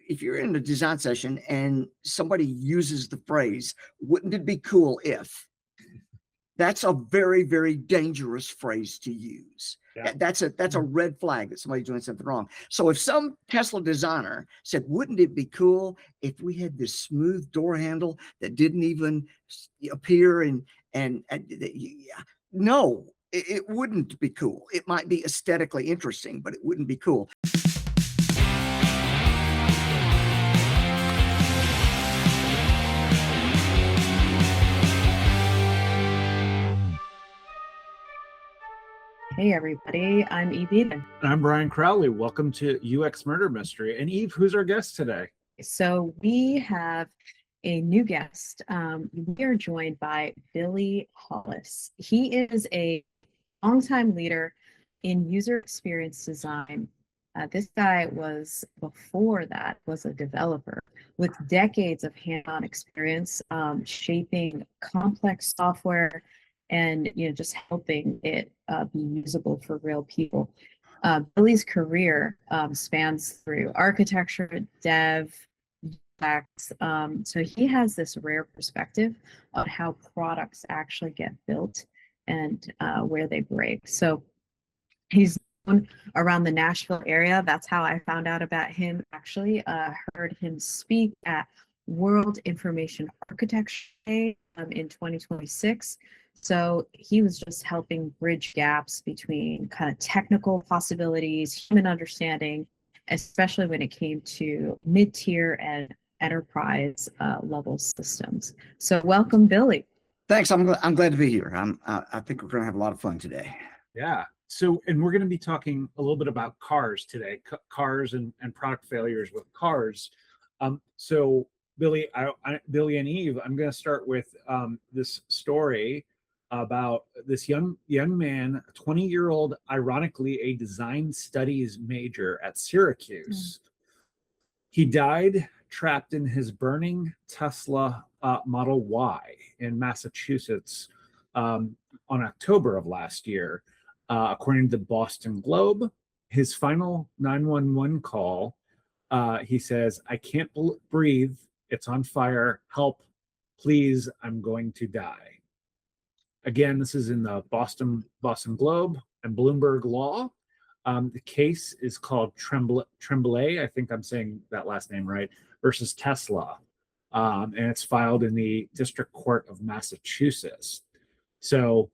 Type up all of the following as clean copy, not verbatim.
if you're in a design session and somebody uses the phrase, wouldn't it be cool if, that's a very, very dangerous phrase to use. Yeah. That's a red flag that somebody's doing something wrong. So if some Tesla designer said, wouldn't it be cool if we had this smooth door handle that didn't even appear yeah, no, it wouldn't be cool. It might be aesthetically interesting, but it wouldn't be cool. Hey everybody, I'm Eve Eden. And I'm Brian Crowley. Welcome to UX Murder Mystery. And Eve, who's our guest today? So we have a new guest. We are joined by Billy Hollis. He is a longtime leader in user experience design. This guy before that, was a developer with decades of hands-on experience shaping complex software and just helping it be usable for real people. Billy's career spans through architecture, dev, UX. So he has this rare perspective on how products actually get built and where they break. So he's known around the Nashville area. That's how I found out about him. Actually, heard him speak at World Information Architecture Day in 2026. So he was just helping bridge gaps between kind of technical possibilities, human understanding, especially when it came to mid-tier and enterprise level systems. So welcome, Billy. Thanks. I'm glad to be here. I think we're going to have a lot of fun today. Yeah. So, and we're going to be talking a little bit about cars today, cars and product failures with cars. So Billy, Billy and Eve, I'm going to start with this story about this young man, a 20-year-old, ironically a design studies major at Syracuse. He died trapped in his burning Tesla Model Y in Massachusetts on October of last year. According to the Boston Globe, his final 911 call, he says, "I can't breathe. It's on fire. Help, please. I'm going to die." Again, this is in the Boston Globe and Bloomberg Law. The case is called Tremblay, I think I'm saying that last name right, versus Tesla. And it's filed in the District Court of Massachusetts. So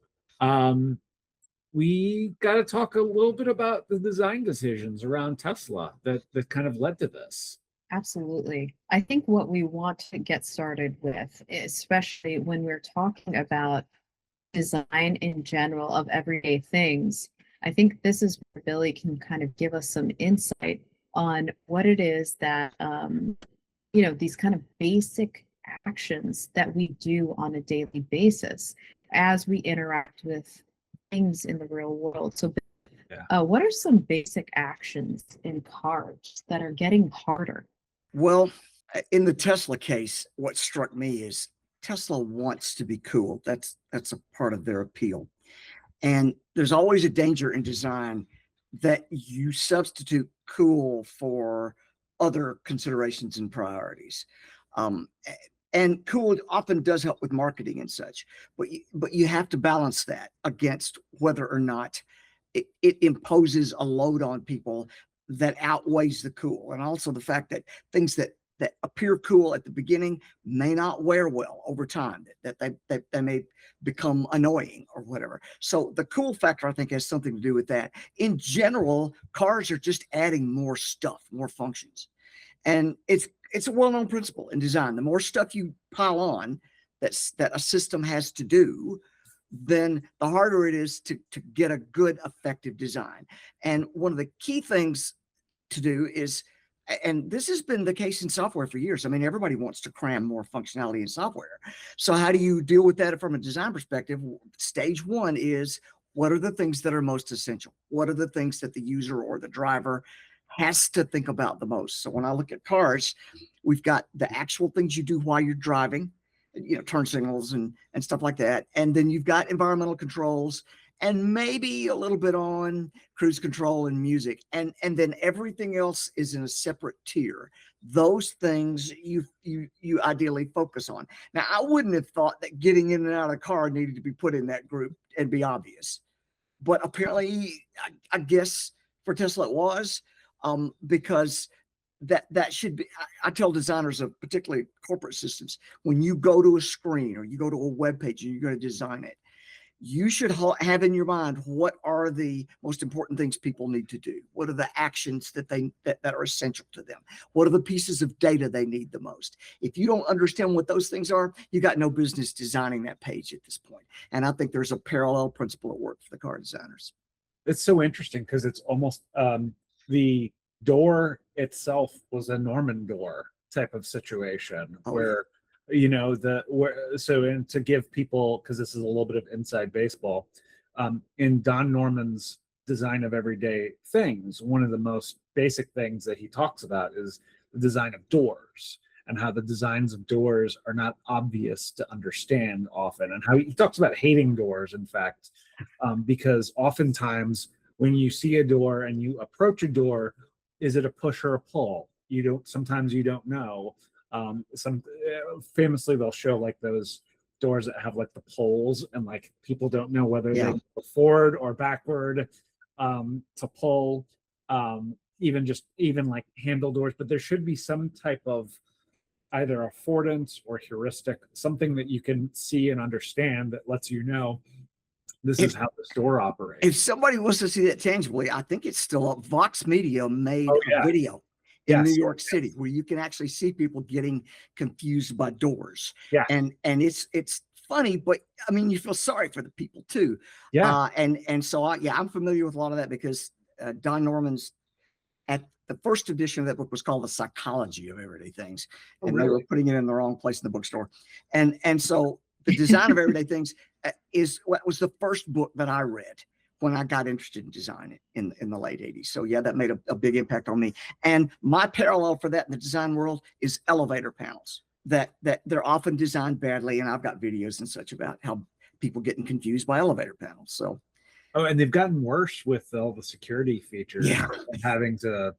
we got to talk a little bit about the design decisions around Tesla that kind of led to this. Absolutely. I think what we want to get started with, especially when we're talking about design in general of everyday things, I think this is where Billy can kind of give us some insight on what it is that, these kind of basic actions that we do on a daily basis as we interact with things in the real world. So what are some basic actions in cars that are getting harder? Well, in the Tesla case, what struck me is Tesla wants to be cool. That's a part of their appeal. And there's always a danger in design that you substitute cool for other considerations and priorities. And cool often does help with marketing and such, but you have to balance that against whether or not it imposes a load on people that outweighs the cool. And also the fact that things that appear cool at the beginning may not wear well over time, that they may become annoying or whatever. So the cool factor, I think, has something to do with that. In general, cars are just adding more stuff, more functions. And it's a well-known principle in design. The more stuff you pile on that a system has to do, then the harder it is to get a good, effective design. And one of the key things to do is, and this has been the case in software for years. I mean, everybody wants to cram more functionality in software. So how do you deal with that from a design perspective? Stage one is, what are the things that are most essential? What are the things that the user or the driver has to think about the most? So when I look at cars, we've got the actual things you do while you're driving, turn signals and stuff like that. And then you've got environmental controls and maybe a little bit on cruise control and music, and then everything else is in a separate tier. Those things you ideally focus on. Now, I wouldn't have thought that getting in and out of the car needed to be put in that group and be obvious, but apparently, I guess for Tesla it was, because that should be. I tell designers of particularly corporate systems, when you go to a screen or you go to a web page and you're going to design it, you should have in your mind, what are the most important things people need to do? What are the actions that are essential to them? What are the pieces of data they need the most? If you don't understand what those things are, you got no business designing that page at this point. And I think there's a parallel principle at work for the car designers. It's so interesting because it's almost the door itself was a Norman door type of situation where, you know, and to give people, because this is a little bit of inside baseball, in Don Norman's design of everyday things, one of the most basic things that he talks about is the design of doors, and how the designs of doors are not obvious to understand often, and how he talks about hating doors, in fact, because oftentimes when you see a door and you approach a door, is it a push or a pull? Sometimes you don't know. Famously, they'll show like those doors that have like the poles, and like people don't know whether they go forward or backward to pull, even like handle doors. But there should be some type of either affordance or heuristic, something that you can see and understand that lets you know this is how the store operates. If somebody wants to see that tangibly, I think it's still up. Vox Media made a video in New York City where you can actually see people getting confused by doors. Yeah. And it's funny, but I mean, you feel sorry for the people too. Yeah. And so I'm familiar with a lot of that because Don Norman's, at the first edition of that book, was called The Psychology of Everyday Things. And they were putting it in the wrong place in the bookstore. And so The Design of Everyday Things is what was the first book that I read when I got interested in design in the late 80s. So yeah, that made a big impact on me. And my parallel for that in the design world is elevator panels, that they're often designed badly. And I've got videos and such about how people getting confused by elevator panels. So. Oh, and they've gotten worse with all the security features. Yeah. And having to,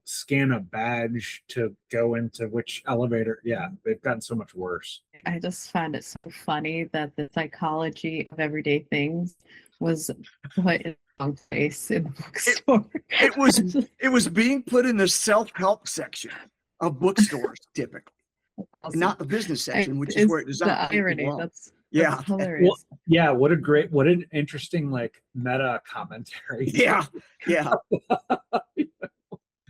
scan a badge to go into which elevator. Yeah, they've gotten so much worse. I just find it so funny that the psychology of everyday things was put in the wrong place in the bookstore. It was being put in the self-help section of bookstores, typically. Awesome. Not the business section, which is where it designed. The irony. That's hilarious. Well, yeah, what an interesting like meta commentary. Yeah.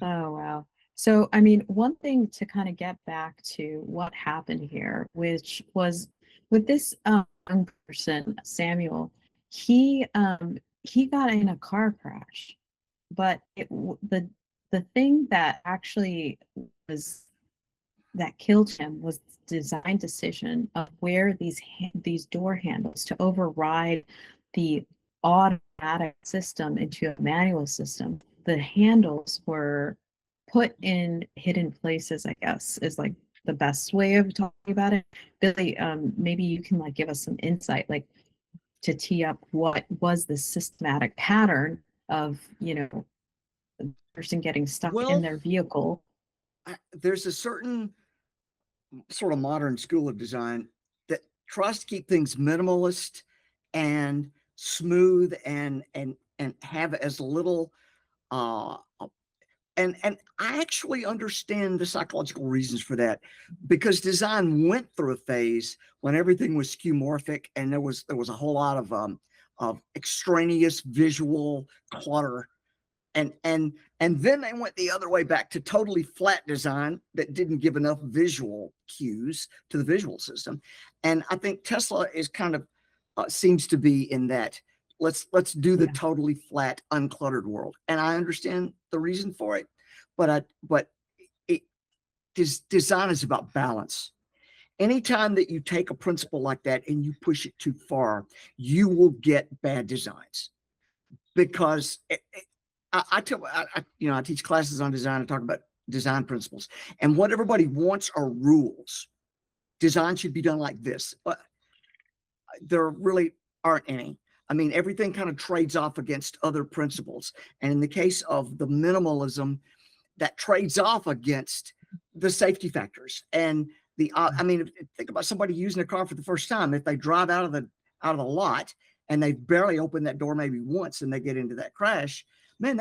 Oh wow. So I mean, one thing to kind of get back to what happened here, which was with this young person, Samuel, he got in a car crash, but the thing that actually was that killed him was the design decision of where these door handles to override the automatic system into a manual system. The handles were put in hidden places, I guess, is like the best way of talking about it. Billy, maybe you can like give us some insight, like to tee up what was the systematic pattern of, the person getting stuck in their vehicle. There's a certain sort of modern school of design that tries to keep things minimalist and smooth and have as little and I actually understand the psychological reasons for that, because design went through a phase when everything was skeuomorphic and there was a whole lot of extraneous visual clutter. And then they went the other way back to totally flat design that didn't give enough visual cues to the visual system. And I think Tesla is kind of seems to be in that. Let's do the totally flat, uncluttered world. And I understand the reason for it, but design is about balance. Anytime that you take a principle like that and you push it too far, you will get bad designs, because I teach classes on design and talk about design principles, and what everybody wants are rules. Design should be done like this, but there really aren't any. I mean, everything kind of trades off against other principles. And in the case of the minimalism, that trades off against the safety factors. And I mean, think about somebody using a car for the first time. If they drive out of the lot and they barely open that door maybe once and they get into that crash, man,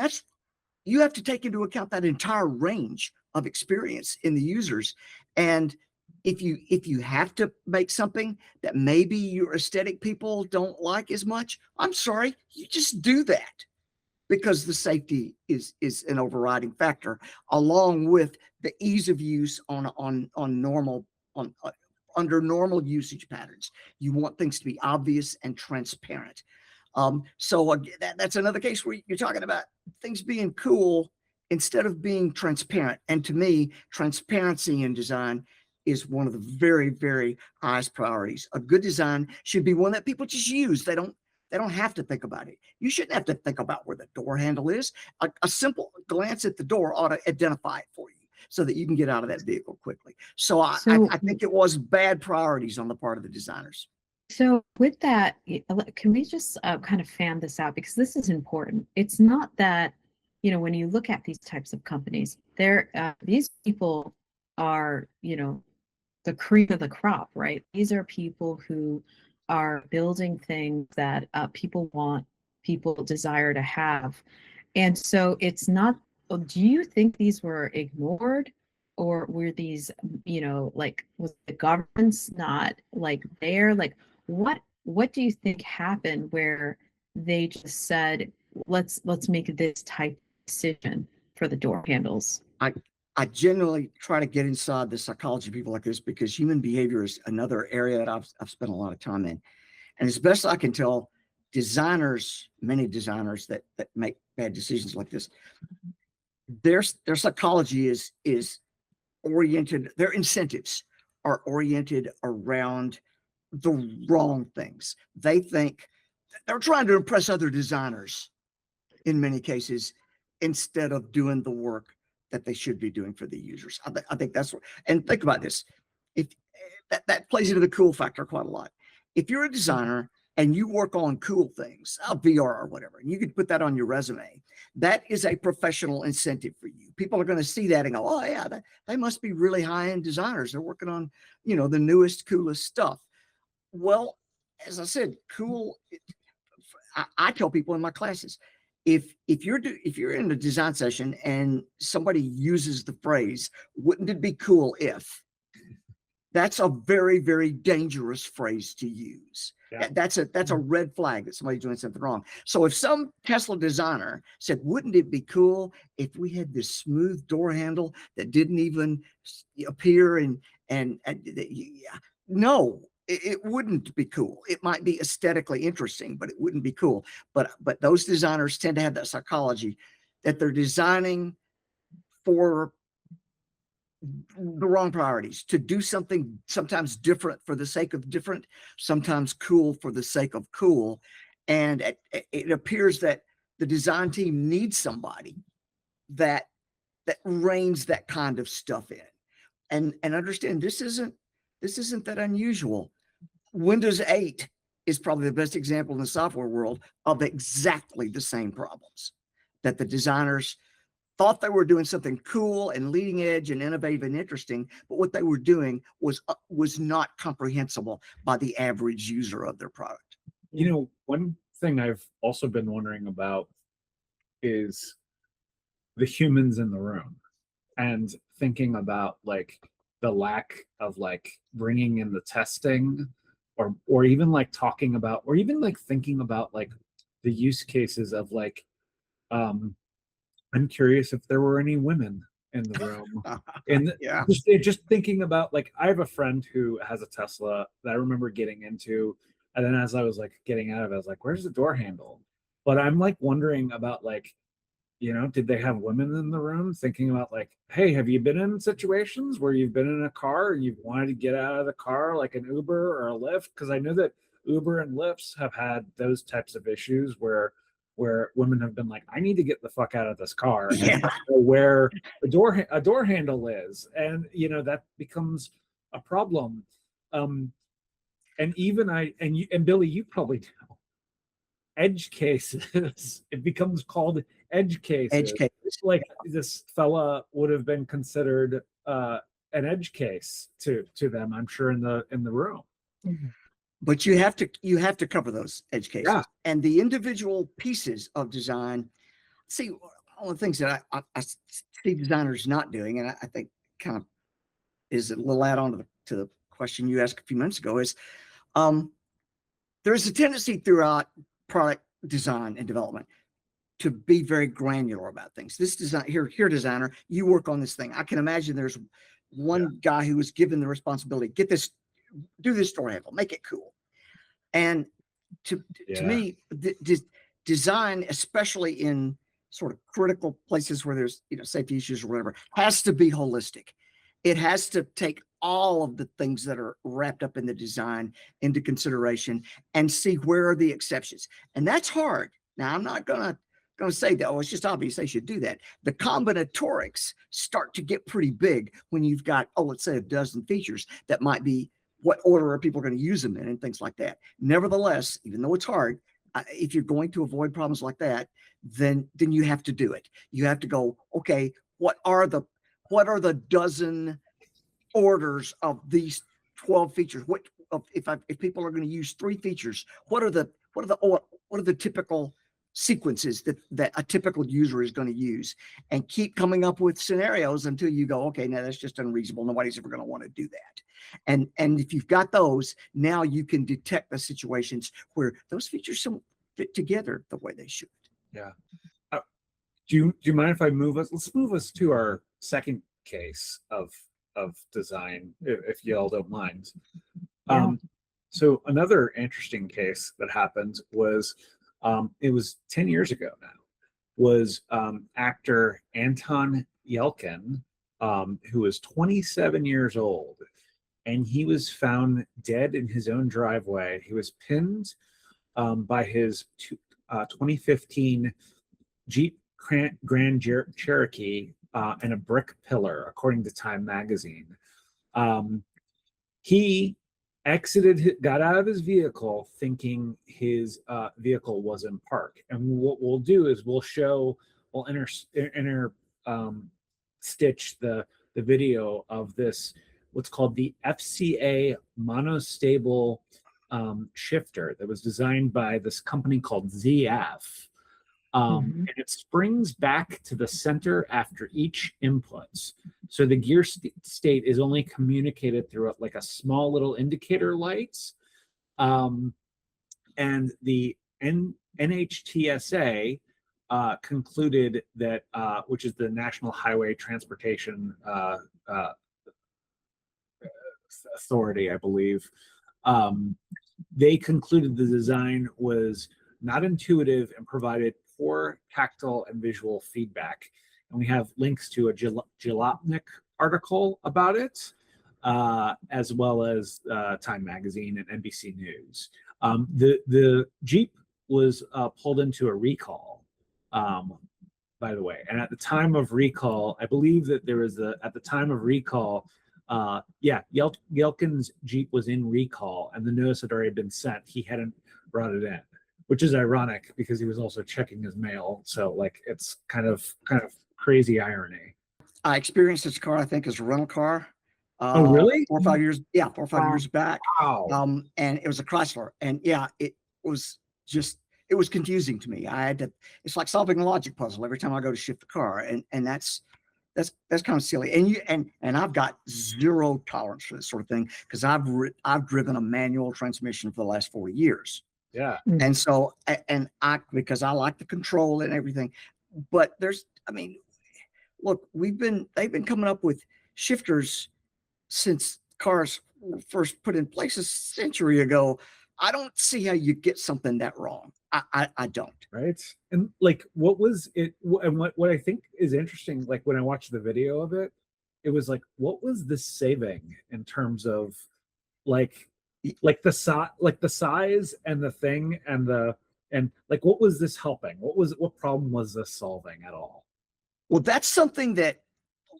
you have to take into account that entire range of experience in the users. And if you have to make something that maybe your aesthetic people don't like as much, I'm sorry, you just do that, because the safety is an overriding factor, along with the ease of use under normal usage patterns. You want things to be obvious and transparent. So that's another case where you're talking about things being cool instead of being transparent. And to me, transparency in design is one of the very, very highest priorities. A good design should be one that people just use. They don't have to think about it. You shouldn't have to think about where the door handle is. A simple glance at the door ought to identify it for you so that you can get out of that vehicle quickly. So I think it was bad priorities on the part of the designers. So with that, can we just kind of fan this out, because this is important. It's not that, when you look at these types of companies, these people are, the cream of the crop, right? These are people who are building things that people want, people desire to have. And so it's not, do you think these were ignored, or were these, was the governance not there? What do you think happened where they just said, let's make this type of decision for the door handles? I generally try to get inside the psychology of people like this, because human behavior is another area that I've spent a lot of time in. And as best I can tell, many designers that make bad decisions like this, their psychology is oriented, their incentives are oriented around the wrong things. They think they're trying to impress other designers in many cases, instead of doing the work that they should be doing for the users. I think that's what, and think about this. If that plays into the cool factor quite a lot. If you're a designer and you work on cool things, VR or whatever, and you could put that on your resume, that is a professional incentive for you. People are going to see that and go, oh yeah, they must be really high-end designers. They're working on, the newest, coolest stuff. Well, as I said, cool. I tell people in my classes, if you're in a design session and somebody uses the phrase, wouldn't it be cool if, that's a very, very dangerous phrase to use. Yeah. That's a red flag that somebody's doing something wrong. So if some Tesla designer said, wouldn't it be cool if we had this smooth door handle that didn't even appear and no, it wouldn't be cool. It might be aesthetically interesting, but it wouldn't be cool. But those designers tend to have that psychology that they're designing for the wrong priorities, to do something sometimes different for the sake of different, sometimes cool for the sake of cool. And it appears that the design team needs somebody that reins that kind of stuff in. And understand, this isn't that unusual. Windows 8 is probably the best example in the software world of exactly the same problems, that the designers thought they were doing something cool and leading edge and innovative and interesting, but what they were doing was not comprehensible by the average user of their product. One thing I've also been wondering about is the humans in the room, and thinking about the lack of bringing in the testing, or even talking about, or even thinking about the use cases of I'm curious if there were any women in the room. And yeah, just thinking about I have a friend who has a Tesla that I remember getting into, and then as I was getting out of it, I was where's the door handle? But I'm wondering about did they have women in the room? Thinking about hey, have you been in situations where you've been in a car and you've wanted to get out of the car, like an Uber or a Lyft? Because I know that Uber and Lyfts have had those types of issues where women have been I need to get the fuck out of this car, and I don't know where a door handle is, and that becomes a problem. And even and Billy, you probably know, edge cases. It becomes called edge cases. Edge cases. Like this fella would have been considered an edge case to them, I'm sure, in the room. But you have to cover those edge cases. Yeah. And the individual pieces of design. See, one of the things that I see designers not doing, and I think kind of is a little add-on to the question you asked a few minutes ago, is there's a tendency throughout product design and development to be very granular about things. This design here, designer, you work on this thing. I can imagine there's one guy who was given the responsibility, do this door handle, make it cool. And to me, design, especially in sort of critical places where there's safety issues or whatever, has to be holistic. It has to take all of the things that are wrapped up in the design into consideration and see where are the exceptions. And that's hard. Now, I'm not gonna say that, it's just obvious they should do that. The combinatorics start to get pretty big when you've got, let's say a dozen features that might be what order are people going to use them in and things like that. Nevertheless, even though it's hard, if you're going to avoid problems like that, then you have to do it. You have to go, okay, what are the dozen orders of these 12 features? If people are going to use 3 features, what are the typical sequences that a typical user is going to use, and keep coming up with scenarios until you go, okay, now that's just unreasonable. Nobody's ever going to want to do that. And if you've got those, now you can detect the situations where those features don't fit together the way they should. Yeah. Do you mind if I move us? Let's move us to our second case of design, if you all don't mind. Yeah. So another interesting case that happened was, it was 10 years ago now, was actor Anton Yelchin, who was 27 years old, and he was found dead in his own driveway. He was pinned by his 2015 Jeep Grand Cherokee and a brick pillar, according to Time magazine. He got out of his vehicle thinking his vehicle was in park. And what we'll do is we'll stitch the video of this, what's called the FCA monostable shifter that was designed by this company called ZF. And it springs back to the center after each input. So the gear state is only communicated through like a small little indicator lights. And the NHTSA concluded that, which is the National Highway Transportation Authority, I believe, they concluded the design was not intuitive and provided poor tactile and visual feedback. And we have links to a Jalopnik article about it, as well as Time Magazine and NBC News. The Jeep was pulled into a recall, by the way. And at the time of recall, I believe that there was at the time of recall, Yelkin's Jeep was in recall, and the notice had already been sent. He hadn't brought it in, which is ironic because he was also checking his mail. So like, it's kind of crazy irony. I experienced this car, I think, as a rental car. Oh, really? 4 or 5 years. Yeah, 4 or 5 years back. Wow. And it was a Chrysler. And yeah, it was confusing to me. It's like solving a logic puzzle every time I go to shift the car. And that's kind of silly. And I've got zero tolerance for this sort of thing, because I've driven a manual transmission for the last 40 years. Yeah. And so, because I like the control and everything, but look, they've been coming up with shifters since cars were first put in place a century ago. I don't see how you get something that wrong. I don't. Right. And like, what was it? And what I think is interesting, like when I watched the video of it, it was like, what was this saving in terms of like the size and the thing and like, what was this helping? What problem was this solving at all? Well, that's something that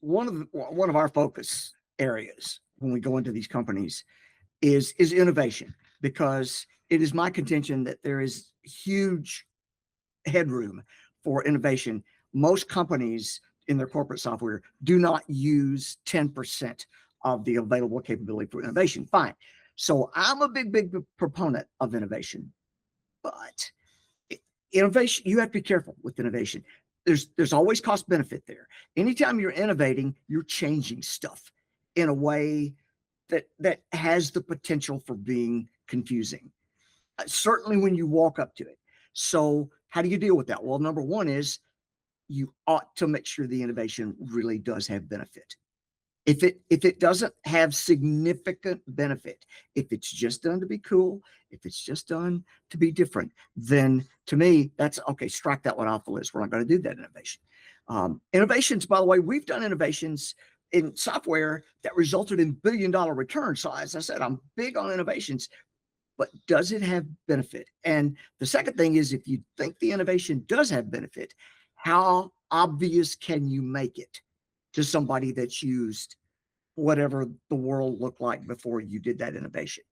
one of our focus areas when we go into these companies is innovation, because it is my contention that there is huge headroom for innovation. Most companies in their corporate software do not use 10% of the available capability for innovation. Fine. So I'm a big proponent of innovation, but innovation, you have to be careful with innovation. There's always cost benefit there. Anytime you're innovating, you're changing stuff in a way that has the potential for being confusing. Certainly when you walk up to it. So how do you deal with that? Well, number one is you ought to make sure the innovation really does have benefit. If it doesn't have significant benefit, if it's just done to be cool, if it's just done to be different, then to me, that's okay, strike that one off the list. We're not going to do that innovation. Innovations, by the way, we've done innovations in software that resulted in billion-dollar returns. So as I said, I'm big on innovations, but does it have benefit? And the second thing is, if you think the innovation does have benefit, how obvious can you make it to somebody that's used whatever the world looked like before you did that innovation?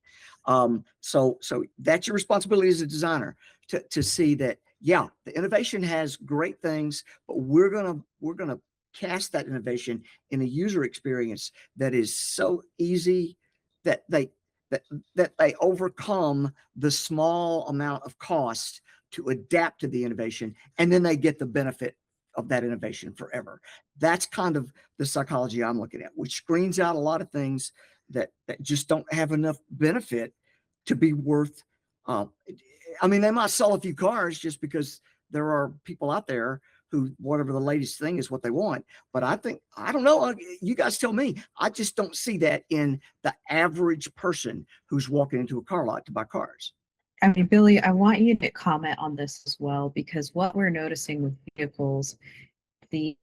So that's your responsibility as a designer to see that, yeah, the innovation has great things, but we're gonna cast that innovation in a user experience that is so easy that they overcome the small amount of cost to adapt to the innovation, and then they get the benefit of that innovation forever. That's kind of the psychology I'm looking at, which screens out a lot of things that just don't have enough benefit to be worth. I mean, they might sell a few cars just because there are people out there who whatever the latest thing is what they want. But I don't know. You guys tell me. I just don't see that in the average person who's walking into a car lot to buy cars. I mean, Billy, I want you to comment on this as well, because what we're noticing with vehicles, the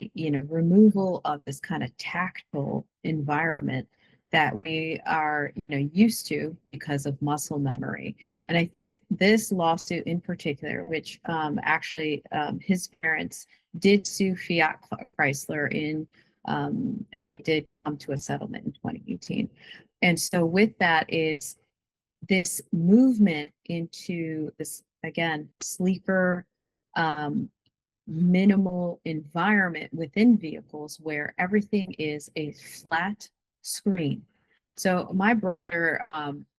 removal of this kind of tactile environment that we are used to because of muscle memory. And this lawsuit in particular, which actually his parents did sue Fiat Chrysler did come to a settlement in 2018. And so with that is this movement into this, again, sleeper, minimal environment within vehicles where everything is a flat screen. So my brother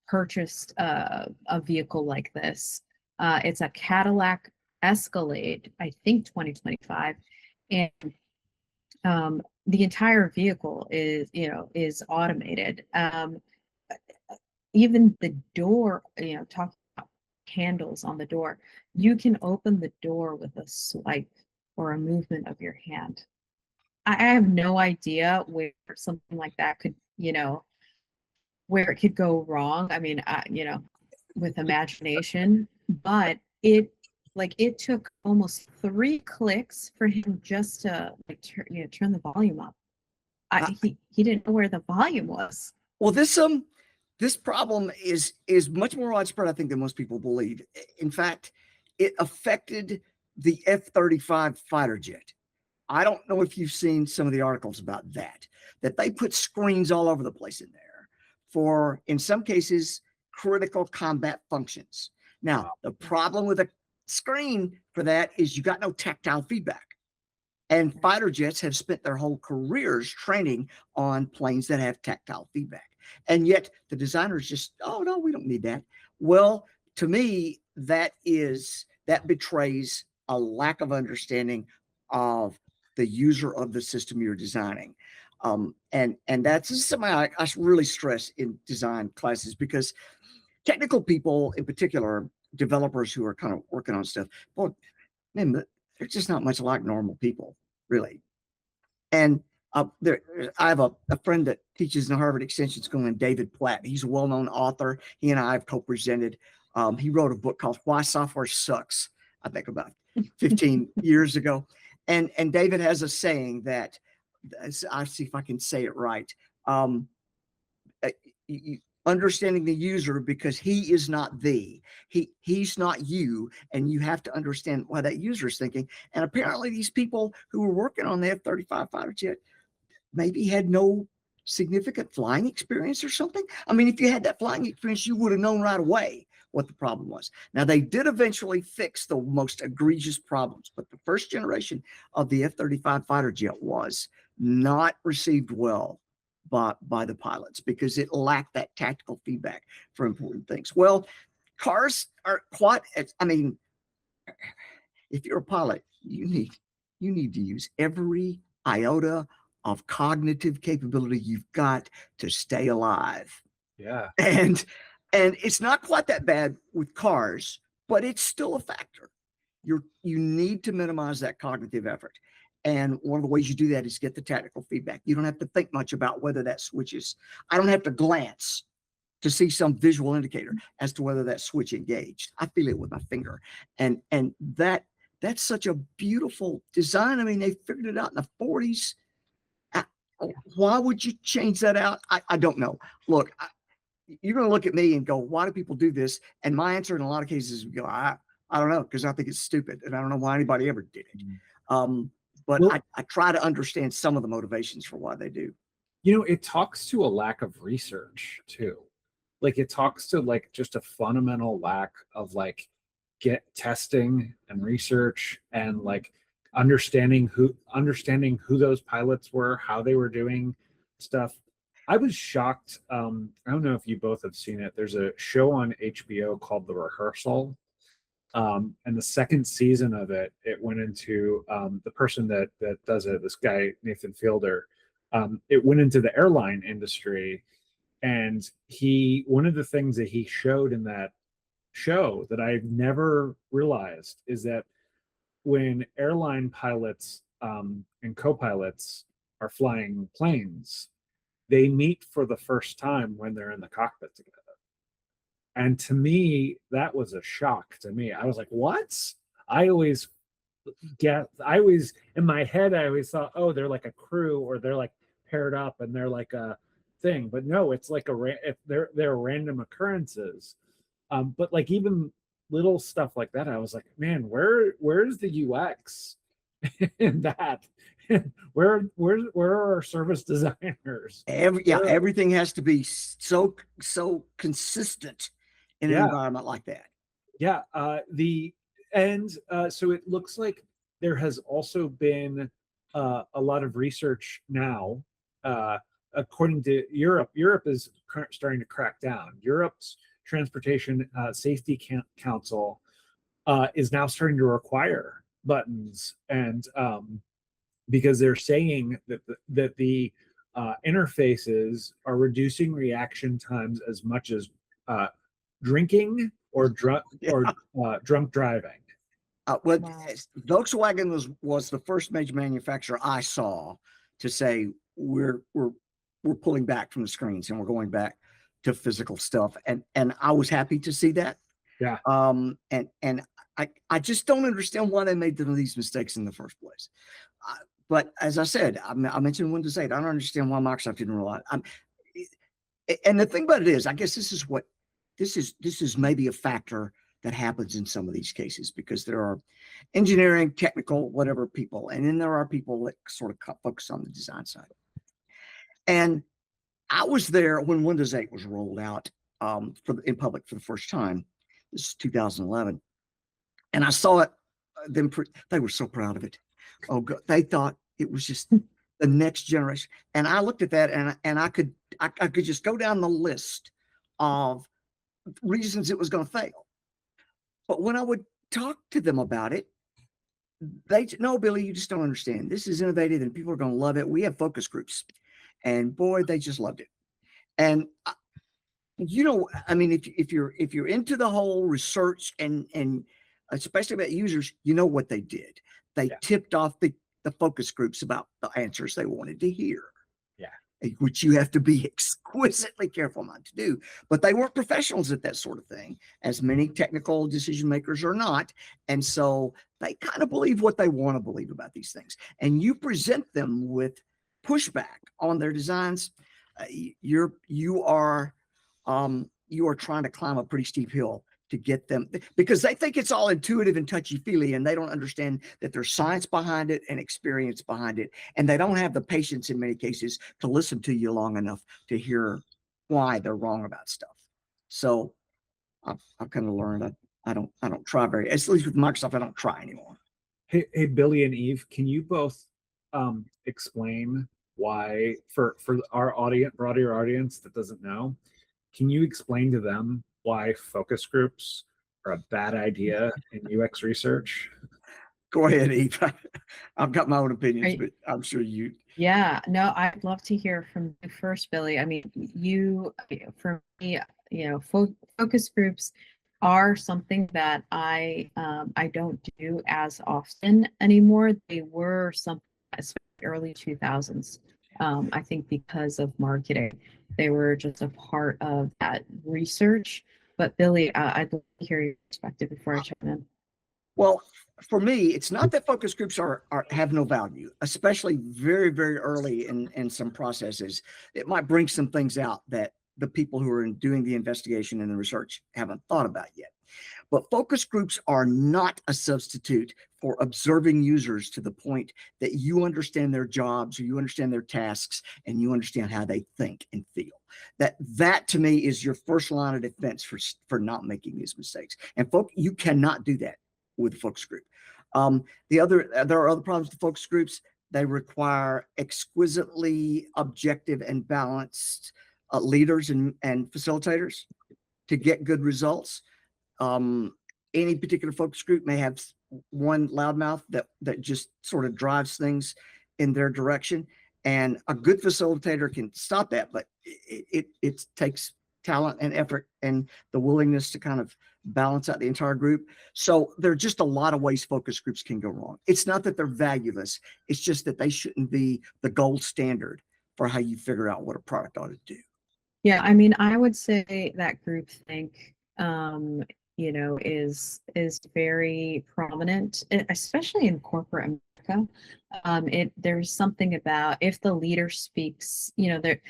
purchased a vehicle like this. It's a Cadillac Escalade, I think 2025, and the entire vehicle is automated. Even the door, talking about handles on the door, you can open the door with a swipe or a movement of your hand. I have no idea where something like that could, where it could go wrong. I mean, with imagination, but it took almost 3 clicks for him just to turn the volume up. He didn't know where the volume was. Well, this problem is much more widespread, I think, than most people believe. In fact, it affected the F-35 fighter jet. I don't know if you've seen some of the articles about that they put screens all over the place in there for, in some cases, critical combat functions. Now, the problem with a screen for that is you got no tactile feedback. And fighter jets have spent their whole careers training on planes that have tactile feedback. And yet the designers just, oh no, we don't need that. Well, to me, that betrays a lack of understanding of the user of the system you're designing. And that's something I really stress in design classes, because technical people in particular, developers who are kind of working on stuff, well, man, they're just not much like normal people, really. And I have a friend that teaches in the Harvard Extension School named David Platt. He's a well-known author. He and I have co-presented. He wrote a book called Why Software Sucks, I think about 15 years ago. And David has a saying that, I see if I can say it right. Understanding the user, because he is not he's not you, and you have to understand why that user is thinking. And apparently these people who were working on the F-35 fighter jet maybe had no significant flying experience or something. I mean, if you had that flying experience, you would have known right away what the problem was. Now, they did eventually fix the most egregious problems, but the first generation of the F-35 fighter jet was not received well by the pilots because it lacked that tactical feedback for important things. Well, cars are quite, I mean, if you're a pilot, you need to use every iota of cognitive capability you've got to stay alive. Yeah. And it's not quite that bad with cars, but it's still a factor. You need to minimize that cognitive effort. And one of the ways you do that is get the tactical feedback. You don't have to think much about whether that switch is, I don't have to glance to see some visual indicator as to whether that switch engaged. I feel it with my finger. And that's such a beautiful design. I mean, they figured it out in the 40s. Why would you change that out? I don't know. Look, you're going to look at me and go, why do people do this? And my answer in a lot of cases would go, I don't know, because I think it's stupid. And I don't know why anybody ever did it. But Well, I try to understand some of the motivations for why they do. it talks to a lack of research too. Like it talks to like just a fundamental lack of like get testing and research and like understanding who those pilots were, how they were doing stuff. I was shocked. I don't know if you both have seen it. There's a show on HBO called The Rehearsal. And the second season of it, it went into the person that does it, this guy, Nathan Fielder, it went into the airline industry. And one of the things that he showed in that show that I've never realized is that when airline pilots and co-pilots are flying planes, they meet for the first time when they're in the cockpit together. And to me, that was a shock to me. I was like, what? I always in my head, I always thought, oh, they're like a crew or they're like paired up and they're like a thing. But no, it's like they're random occurrences. But like even little stuff like that, I was like, man, where's the UX in that? where are our service designers? Everything has to be so consistent in an environment like that. Yeah. So it looks like there has also been a lot of research now. According to Europe is starting to crack down. Europe's Transportation Safety Council is now starting to require buttons, and because they're saying that the interfaces are reducing reaction times as much as drinking or drunk driving. Wow. Volkswagen was the first major manufacturer I saw to say we're pulling back from the screens and we're going back to physical stuff, and I was happy to see that. Yeah. And I just don't understand why they made these mistakes in the first place. But as I said, I mentioned Windows 8. I don't understand why Microsoft didn't rely. And the thing about it is, I guess this is maybe a factor that happens in some of these cases because there are engineering, technical, whatever people, and then there are people that sort of focus on the design side. And I was there when Windows 8 was rolled out in public for the first time. This is 2011, and I saw it. They were so proud of it. Oh, God, they thought it was just the next generation. And I looked at that, and I could just go down the list of reasons it was going to fail. But when I would talk to them about it, no, Billy, you just don't understand. This is innovative, and people are going to love it. We have focus groups, and boy, they just loved it. And I mean, if you're into the whole research and especially about users, you know what they did. They tipped off the focus groups about the answers they wanted to hear. Yeah. Which you have to be exquisitely careful not to do. But they weren't professionals at that sort of thing, as many technical decision makers are not. And so they kind of believe what they want to believe about these things. And you present them with pushback on their designs, you are trying to climb a pretty steep hill to get them, because they think it's all intuitive and touchy-feely, and they don't understand that there's science behind it and experience behind it, and they don't have the patience in many cases to listen to you long enough to hear why they're wrong about stuff. So I've kind of learned I don't try very, at least with Microsoft, I don't try anymore. Hey, Billy and Eve, can you both explain why for our audience, broader audience that doesn't know, can you explain to them why focus groups are a bad idea in UX research? Go ahead, Eve. I've got my own opinions, Right. but I'm sure you. Yeah, no, I'd love to hear from you first, Billy. I mean, for me, focus groups are something that I don't do as often anymore. They were something, especially early 2000s. I think because of marketing, they were just a part of that research. But Billy, I'd love to hear your perspective before I chime in. Well, for me, it's not that focus groups have no value, especially very, very early in some processes. It might bring some things out that the people who are doing the investigation and the research haven't thought about yet. But focus groups are not a substitute for observing users to the point that you understand their jobs, or you understand their tasks, and you understand how they think and feel. That to me is your first line of defense for not making these mistakes. And you cannot do that with a focus group. There are other problems with focus groups. They require exquisitely objective and balanced leaders and facilitators to get good results. Any particular focus group may have one loudmouth that just sort of drives things in their direction, and a good facilitator can stop that, but it takes talent and effort and the willingness to kind of balance out the entire group. So there are just a lot of ways focus groups can go wrong. It's not that they're valueless. It's just that they shouldn't be the gold standard for how you figure out what a product ought to do. Yeah, I mean, I would say that groupthink, is very prominent, especially in corporate America. There's something about if the leader speaks, they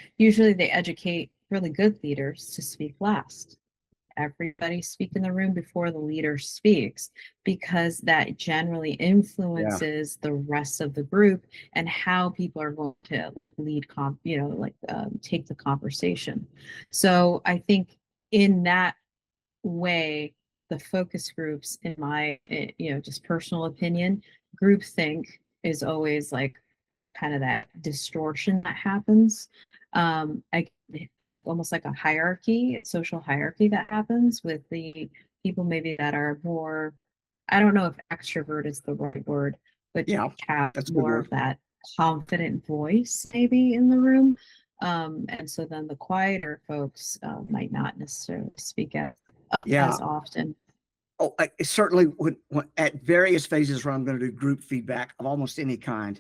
educate really good leaders to speak last. Everybody speak in the room before the leader speaks, because that generally influences the rest of the group and how people are going to lead take the conversation. So I think in that way, the focus groups, in my just personal opinion, groupthink is always like kind of that distortion that happens. Almost like a hierarchy, social hierarchy that happens with the people maybe that are more, I don't know if extrovert is the right word, but Yeah, have that's a good more word. of that confident voice maybe in the room. And so then the quieter folks might not necessarily speak out as often. Oh, certainly when at various phases where I'm going to do group feedback of almost any kind,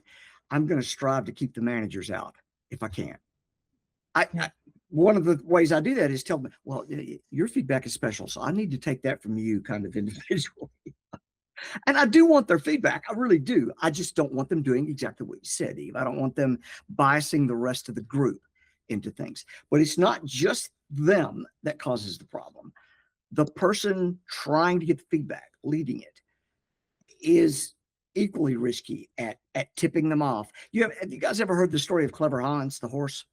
I'm going to strive to keep the managers out if I can. One of the ways I do that is tell them, well, your feedback is special, so I need to take that from you kind of individually. And I do want their feedback. I really do. I just don't want them doing exactly what you said, Eve. I don't want them biasing the rest of the group into things. But it's not just them that causes the problem. The person trying to get the feedback, leading it, is equally risky at tipping them off. Have you guys ever heard the story of Clever Hans, the horse?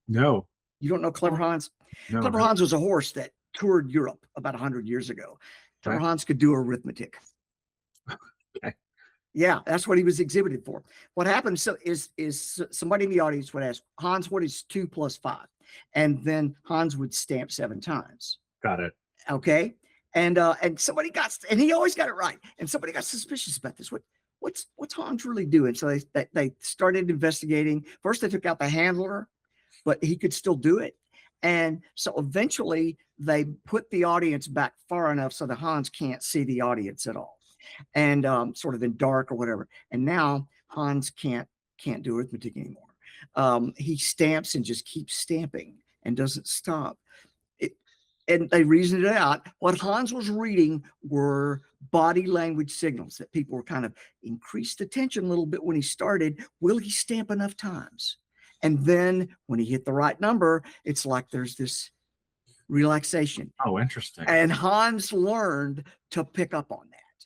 No. You don't know Clever Hans? No. Clever Hans was a horse that toured Europe about 100 years ago. Clever Hans could do arithmetic. Okay. Yeah, that's what he was exhibited for. What happens is somebody in the audience would ask, Hans, what is 2 plus 5? And then Hans would stamp 7 times. Got it. Okay. And somebody and he always got it right. And somebody got suspicious about this. What's Hans really doing? So they started investigating. First, they took out the handler, but he could still do it. And so eventually they put the audience back far enough so the Hans can't see the audience at all, and sort of in dark or whatever. And now Hans can't do arithmetic anymore. He stamps and just keeps stamping and doesn't stop. And they reasoned it out. What Hans was reading were body language signals that people were kind of increased attention a little bit when he started. Will he stamp enough times? And then when he hit the right number, it's like there's this relaxation. Oh, interesting. And Hans learned to pick up on that.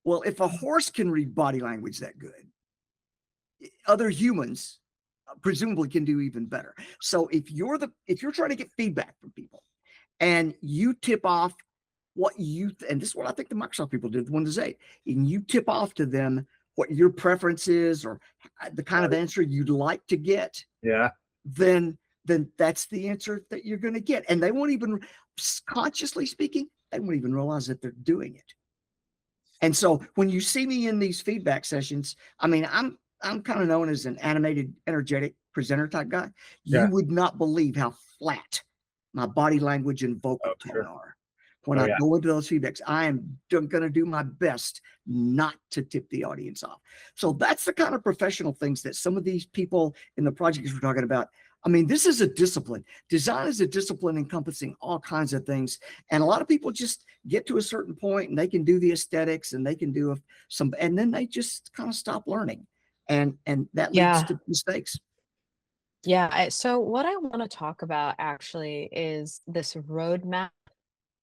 Well, if a horse can read body language that good, other humans presumably can do even better. So if you're trying to get feedback from people, and you tip off what and this is what I think the Microsoft people did with Windows 8, and you tip off to them what your preference is or the kind of answer you'd like to get, Yeah. then that's the answer that you're going to get. And they won't even, consciously speaking, they won't even realize that they're doing it. And so when you see me in these feedback sessions, I mean, I'm kind of known as an animated, energetic presenter type guy. You would not believe how flat my body language and vocal tone are. When I go into those feedbacks, I am going to do my best not to tip the audience off. So that's the kind of professional things that some of these people in the projects we're talking about. I mean, this is a discipline. Design is a discipline encompassing all kinds of things. And a lot of people just get to a certain point and they can do the aesthetics and they can do some, and then they just kind of stop learning. And that leads to mistakes. Yeah. So what I want to talk about actually is this roadmap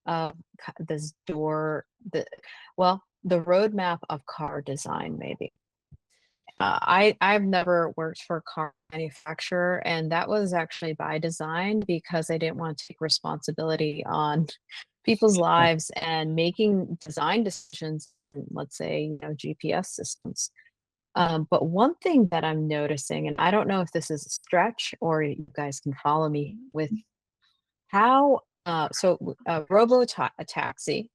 of this the roadmap of car design, maybe. I've never worked for a car manufacturer, and that was actually by design because I didn't want to take responsibility on people's lives and making design decisions, let's say, GPS systems. But one thing that I'm noticing, and I don't know if this is a stretch or you guys can follow me with how, robo taxi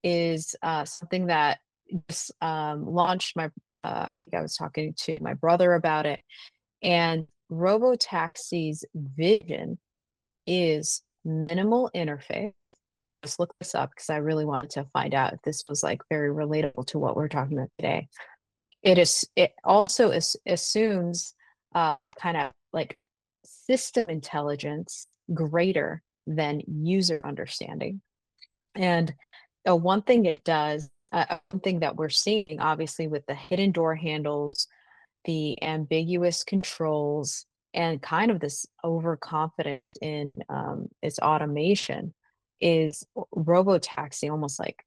is something that just launched. I was talking to my brother about it, and robo taxi's vision is minimal interface. Just look this up because I really wanted to find out if this was like very relatable to what we're talking about today. It also assumes kind of like system intelligence greater than user understanding. And one thing it does, one thing that we're seeing, obviously, with the hidden door handles, the ambiguous controls, and kind of this overconfidence in its automation, is robotaxi almost like,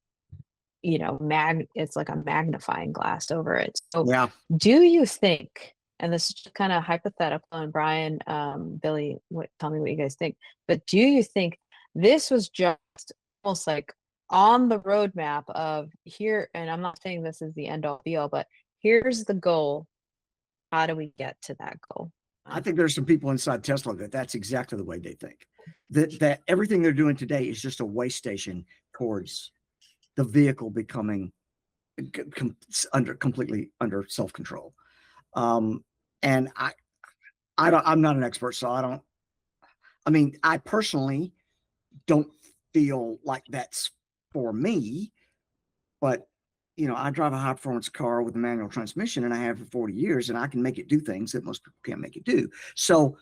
it's like a magnifying glass over it. So do you think, and this is just kind of hypothetical, and Brian, Billy, tell me what you guys think, but do you think this was just almost like on the roadmap of here, and I'm not saying this is the end all be all, but here's the goal. How do we get to that goal? I think there's some people inside Tesla that's exactly the way they think. That everything they're doing today is just a way station towards the vehicle becoming completely under self-control. And I'm not an expert, so I personally don't feel like that's for me, but I drive a high performance car with a manual transmission, and I have for 40 years, and I can make it do things that most people can't make it do. So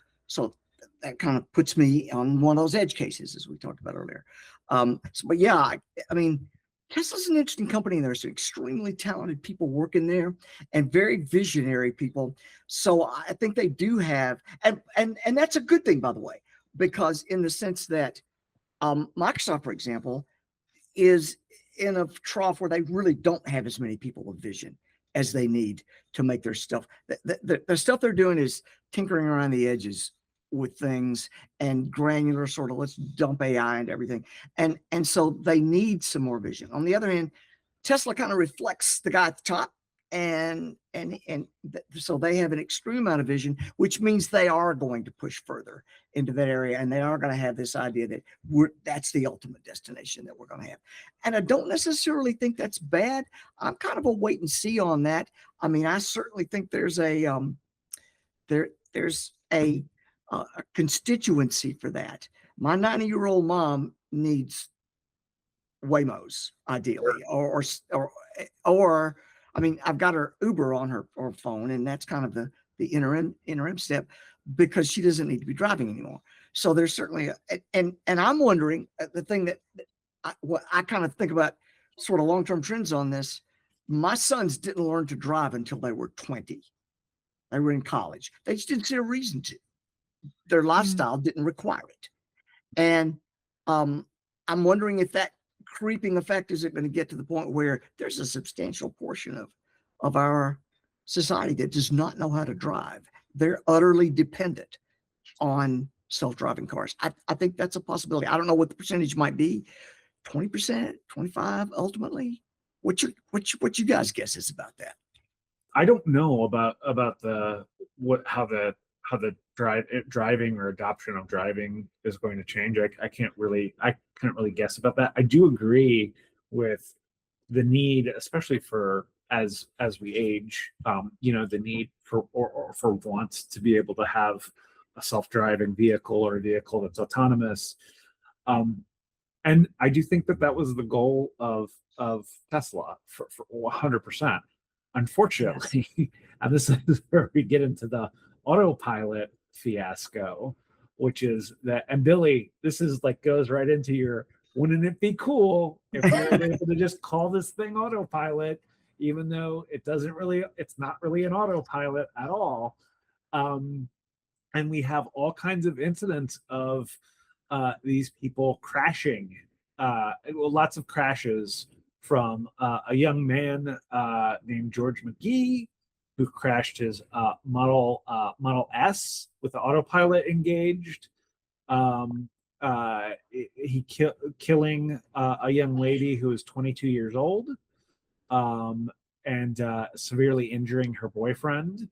that kind of puts me on one of those edge cases, as we talked about earlier. But yeah, I mean, Tesla's an interesting company, and there's extremely talented people working there and very visionary people. So I think they do have, and that's a good thing, by the way, because in the sense that Microsoft, for example, is in a trough where they really don't have as many people with vision as they need to make their stuff. The stuff they're doing is tinkering around the edges with things and granular sort of, let's dump AI and everything. And so they need some more vision. On the other hand, Tesla kind of reflects the guy at the top, and so they have an extreme amount of vision, which means they are going to push further into that area, and they are going to have this idea that that's the ultimate destination that we're going to have. And I don't necessarily think that's bad. I'm kind of a wait and see on that. I mean, I certainly think there's a constituency for that. My 90-year-old mom needs Waymos, ideally, or I mean, I've got her Uber on her phone, and that's kind of the interim step, because she doesn't need to be driving anymore. So there's certainly and I'm wondering, the thing that what I kind of think about, sort of long-term trends on this. My sons didn't learn to drive until they were 20. They were in college. They just didn't see a reason to. Their lifestyle didn't require it. And I'm wondering if that creeping effect is it going to get to the point where there's a substantial portion of our society that does not know how to drive. They're utterly dependent on self-driving cars. I think that's a possibility. I don't know what the percentage might be, 20%, 25 ultimately. What you guys guess is about that? I don't know about the how the driving or adoption of driving is going to change. I can't really guess about that. I do agree with the need, especially for as we age, the need for or for wants to be able to have a self-driving vehicle or a vehicle that's autonomous. And I do think that was the goal of Tesla for 100%. Unfortunately, and this is where we get into the autopilot fiasco, which is that, and Billy, this is like goes right into your, wouldn't it be cool if we were able to just call this thing autopilot, even though it's not really an autopilot at all. And we have all kinds of incidents of these people crashing, lots of crashes from a young man named George McGee, who crashed his Model S with the autopilot engaged. Killing a young lady who was 22 years old, and severely injuring her boyfriend.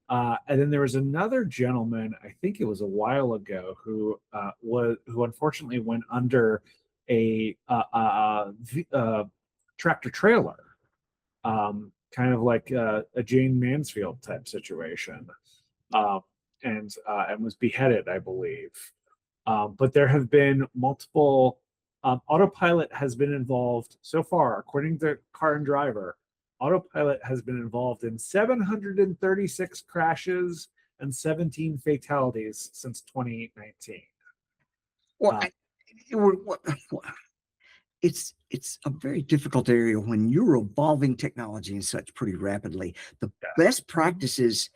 And then there was another gentleman, I think it was a while ago, who unfortunately went under a tractor trailer, kind of like a Jane Mansfield type situation, and was beheaded, I believe. But there have been multiple. Autopilot has been involved so far, according to Car and Driver. Autopilot has been involved in 736 crashes and 17 fatalities since 2019. Well, it's a very difficult area when you're evolving technology and such pretty rapidly. The best practices,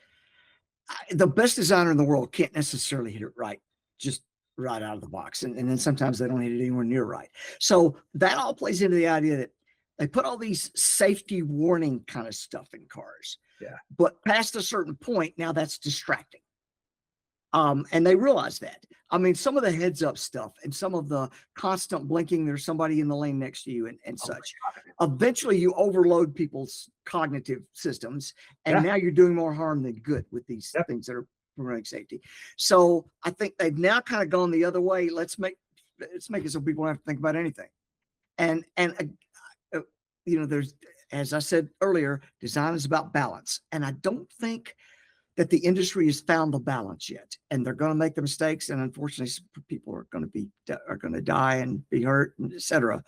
the best designer in the world can't necessarily hit it right, just right out of the box. And then sometimes they don't hit it anywhere near right. So that all plays into the idea that they put all these safety warning kind of stuff in cars. Yeah. But past a certain point, now that's distracting. And they realize that. I mean, some of the heads up stuff and some of the constant blinking, there's somebody in the lane next to you and such. Eventually you overload people's cognitive systems, and now you're doing more harm than good with these things that are promoting safety. So I think they've now kind of gone the other way. Let's make it so people don't have to think about anything. And there's, as I said earlier, design is about balance. And I don't think that the industry has found the balance yet, and they're going to make the mistakes. And unfortunately, people are going to die and be hurt, and et cetera,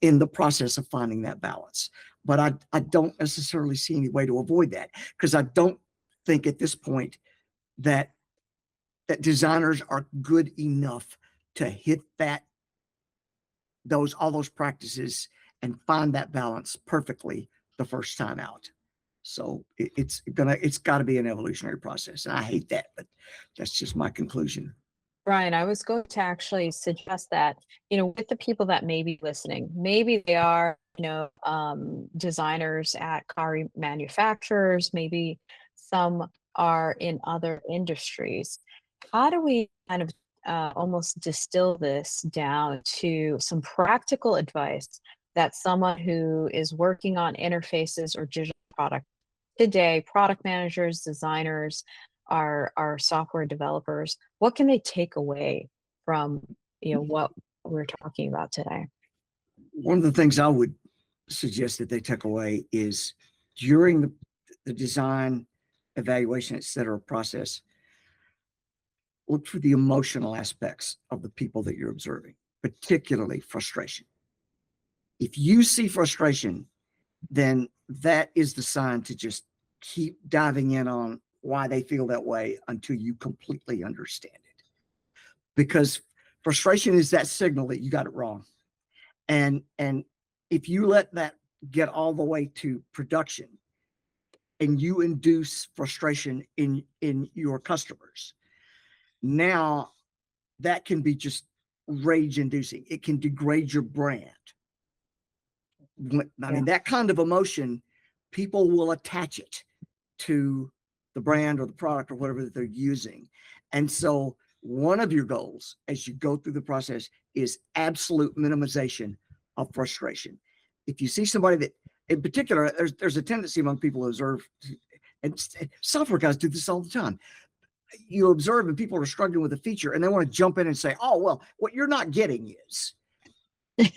in the process of finding that balance. But I don't necessarily see any way to avoid that, because I don't think at this point that designers are good enough to hit all those practices and find that balance perfectly the first time out. So it's got to be an evolutionary process. And I hate that, but that's just my conclusion. Brian, I was going to actually suggest that, with the people that may be listening, maybe they are, designers at car manufacturers, maybe some are in other industries. How do we kind of almost distill this down to some practical advice that someone who is working on interfaces or digital product today, product managers, designers, our software developers, what can they take away from what we're talking about today? One of the things I would suggest that they take away is during the design, evaluation, et cetera, process, look for the emotional aspects of the people that you're observing, particularly frustration. If you see frustration, then that is the sign to just keep diving in on why they feel that way until you completely understand it. Because frustration is that signal that you got it wrong. And if you let that get all the way to production and you induce frustration in your customers, now that can be just rage inducing. It can degrade your brand. I mean, that kind of emotion, people will attach it to the brand or the product or whatever that they're using. And so one of your goals as you go through the process is absolute minimization of frustration. If you see somebody that, in particular, there's a tendency among people who observe, and software guys do this all the time. You observe and people are struggling with a feature and they want to jump in and say, oh, well, what you're not getting is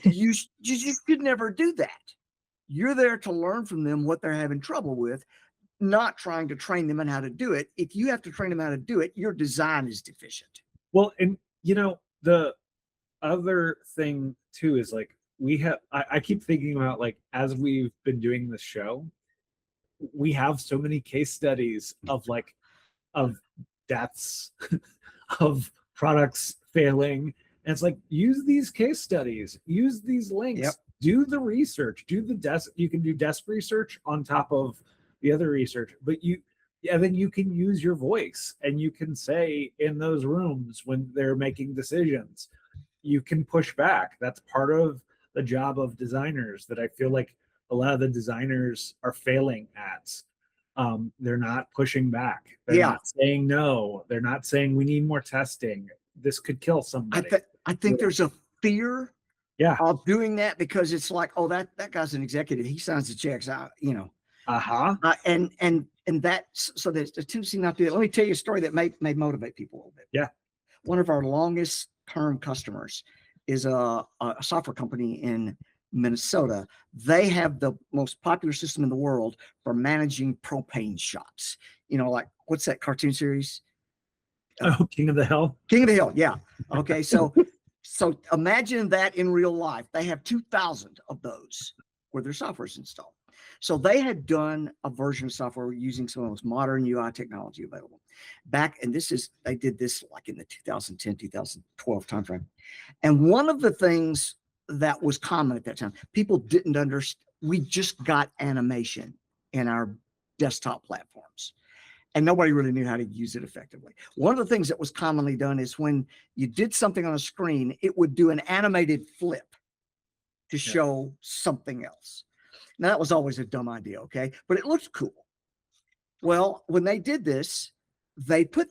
you should never do that. You're there to learn from them what they're having trouble with, not trying to train them on how to do it. If you have to train them how to do it, your design is deficient. Well, and the other thing too is like I keep thinking about, like, as we've been doing this show, we have so many case studies of deaths, of products failing. And it's like, use these case studies, use these links, do the research, you can do desk research on top of the other research, but then you can use your voice and you can say in those rooms when they're making decisions, you can push back. That's part of the job of designers that I feel like a lot of the designers are failing at. They're not pushing back. They're not saying no. They're not saying we need more testing. This could kill somebody. I think there's a fear of doing that because it's like, oh, that guy's an executive. He signs the checks out, and that's, so there's a tendency not to do that. Let me tell you a story that may motivate people a little bit. Yeah. One of our longest term customers is a software company in Minnesota. They have the most popular system in the world for managing propane shops. Like, what's that cartoon series? Oh, King of the Hill. King of the Hill. Yeah. Okay. So imagine that in real life. They have 2,000 of those where their software is installed. So they had done a version of software using some of the most modern UI technology available they did this like in the 2010, 2012 timeframe. And one of the things that was common at that time, people didn't understand. We just got animation in our desktop platforms and nobody really knew how to use it effectively. One of the things that was commonly done is when you did something on a screen, it would do an animated flip to show something else. Now, that was always a dumb idea, okay? But it looked cool. Well, when they did this, they put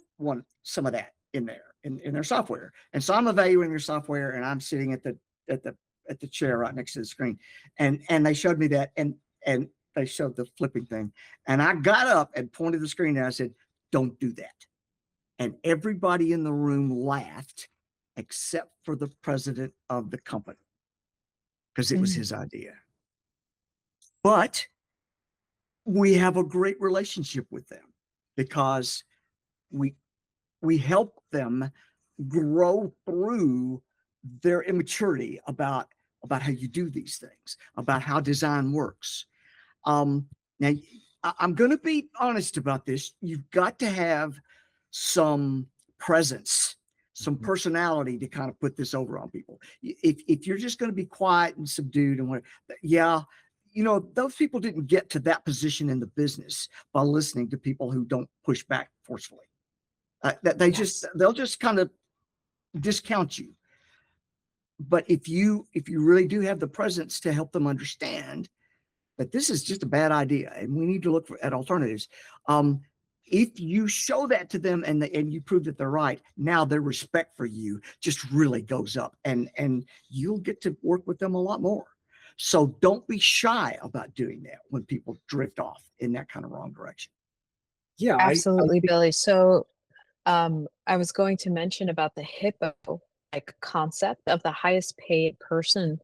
some of that in there in their software. And so I'm evaluating their software and I'm sitting at the chair right next to the screen. And they showed me that and they showed the flipping thing. And I got up and pointed the screen and I said, don't do that. And everybody in the room laughed except for the president of the company because it was his idea. But we have a great relationship with them because we help them grow through their immaturity about how you do these things, about how design works. Now, I'm going to be honest about this. You've got to have some presence, some personality to kind of put this over on people. If you're just going to be quiet and subdued and whatever, those people didn't get to that position in the business by listening to people who don't push back forcefully. They'll just kind of discount you. But if you really do have the presence to help them understand that this is just a bad idea and we need to look at alternatives, if you show that to them and you prove that they're right, now their respect for you just really goes up and you'll get to work with them a lot more. So don't be shy about doing that when people drift off in that kind of wrong direction. Yeah, absolutely, Billy. So I was going to mention about the hippo concept of the highest paid person's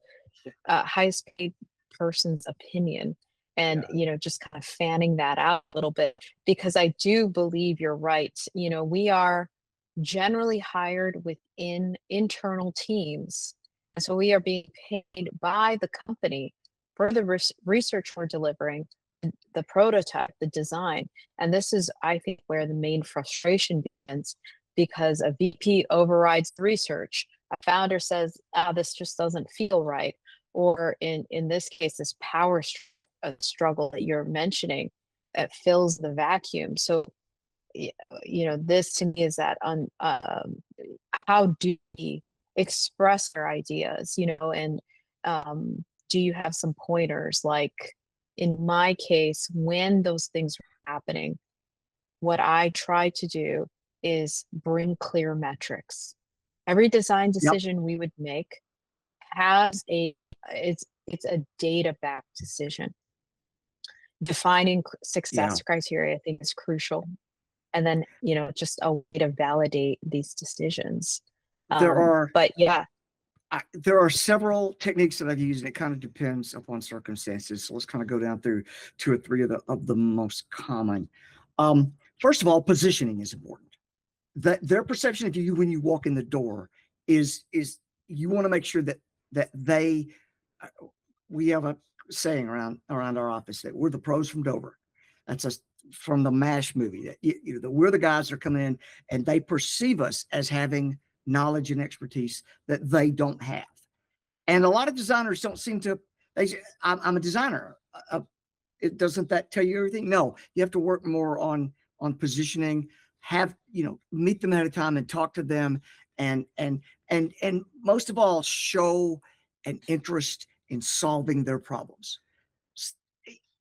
opinion, and just kind of fanning that out a little bit, because I do believe you're right. We are generally hired within internal teams. And so we are being paid by the company for the research we're delivering, the prototype, the design. And this is, I think, where the main frustration begins, because a VP overrides the research. A founder says, this just doesn't feel right. Or in this case, this power struggle that you're mentioning that fills the vacuum. So, this to me is that how do we express their ideas, and do you have some pointers? Like in my case, when those things were happening, what I try to do is bring clear metrics. Every design decision we would make has it's a data-backed decision. Defining success criteria, I think, is crucial. And then, just a way to validate these decisions. But yeah. There are several techniques that I've used, and it kind of depends upon circumstances. So let's kind of go down through 2 or 3 of the most common. First of all, positioning is important. Their perception of you when you walk in the door is you want to make sure that they. We have a saying around our office that we're the pros from Dover. That's from the MASH movie. That we're the guys that are coming in and they perceive us as having knowledge and expertise that they don't have. And a lot of designers don't seem to. They say, I'm a designer. Doesn't that tell you everything? No, you have to work more on positioning. Meet them at a time and talk to them, and most of all, show an interest in solving their problems.